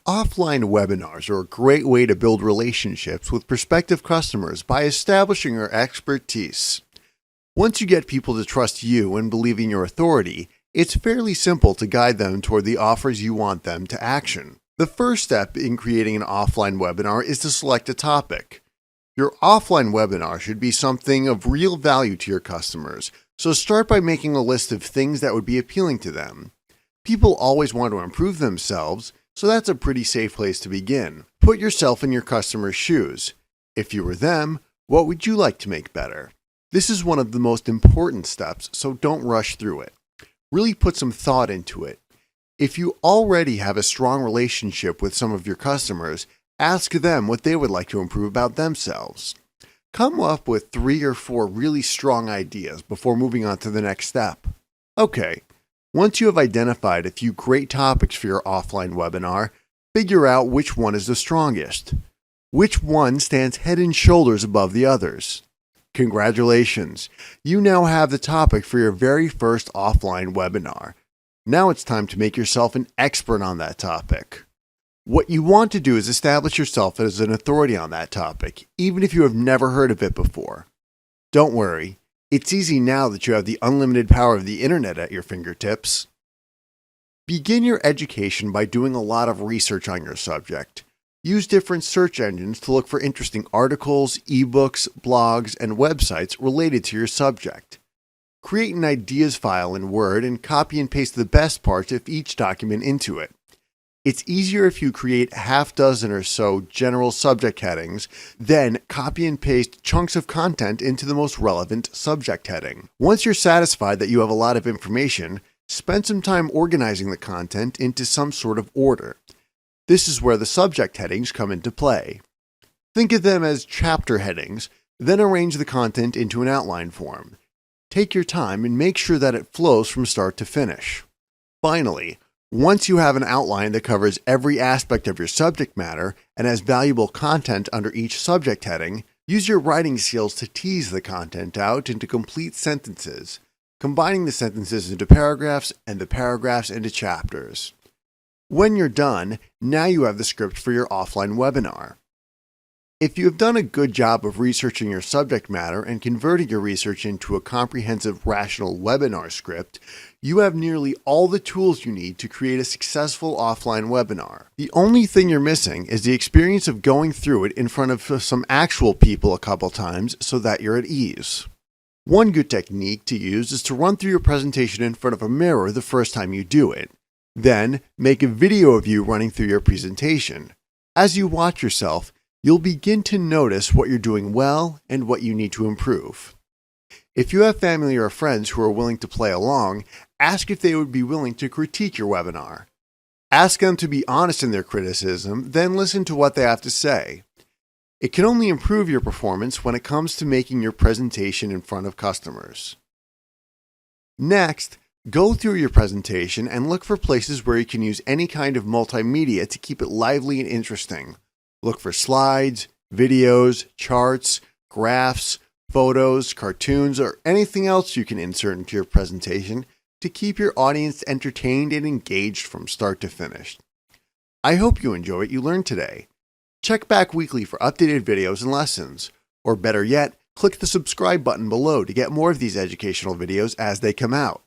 Offline webinars are a great way to build relationships with prospective customers by establishing your expertise. Once you get people to trust you and believe in your authority, it's fairly simple to guide them toward the offers you want them to action. The first step in creating an offline webinar is to select a topic. Your offline webinar should be something of real value to your customers, so start by making a list of things that would be appealing to them. People always want to improve themselves, so that's a pretty safe place to begin. Put yourself in your customer's shoes. If you were them, what would you like to make better? This is one of the most important steps, so don't rush through it. Really put some thought into it. If you already have a strong relationship with some of your customers, ask them what they would like to improve about themselves. Come up with 3 or 4 really strong ideas before moving on to the next step. Okay. Once you have identified a few great topics for your offline webinar, figure out which one is the strongest. Which one stands head and shoulders above the others? Congratulations! You now have the topic for your very first offline webinar. Now it's time to make yourself an expert on that topic. What you want to do is establish yourself as an authority on that topic, even if you have never heard of it before. Don't worry. It's easy now that you have the unlimited power of the internet at your fingertips. Begin your education by doing a lot of research on your subject. Use different search engines to look for interesting articles, ebooks, blogs, and websites related to your subject. Create an ideas file in Word and copy and paste the best parts of each document into it. It's easier if you create half dozen or so general subject headings, then copy and paste chunks of content into the most relevant subject heading. Once you're satisfied that you have a lot of information, spend some time organizing the content into some sort of order. This is where the subject headings come into play. Think of them as chapter headings, then arrange the content into an outline form. Take your time and make sure that it flows from start to finish. Finally, once you have an outline that covers every aspect of your subject matter and has valuable content under each subject heading, use your writing skills to tease the content out into complete sentences, combining the sentences into paragraphs and the paragraphs into chapters. When you're done, now you have the script for your offline webinar. If you have done a good job of researching your subject matter and converting your research into a comprehensive, rational webinar script, you have nearly all the tools you need to create a successful offline webinar. The only thing you're missing is the experience of going through it in front of some actual people a couple times so that you're at ease. One good technique to use is to run through your presentation in front of a mirror the first time you do it. Then, make a video of you running through your presentation. As you watch yourself, you'll begin to notice what you're doing well and what you need to improve. If you have family or friends who are willing to play along, ask if they would be willing to critique your webinar. Ask them to be honest in their criticism, then listen to what they have to say. It can only improve your performance when it comes to making your presentation in front of customers. Next, go through your presentation and look for places where you can use any kind of multimedia to keep it lively and interesting. Look for slides, videos, charts, graphs, photos, cartoons, or anything else you can insert into your presentation to keep your audience entertained and engaged from start to finish. I hope you enjoy what you learned today. Check back weekly for updated videos and lessons, or better yet, click the subscribe button below to get more of these educational videos as they come out.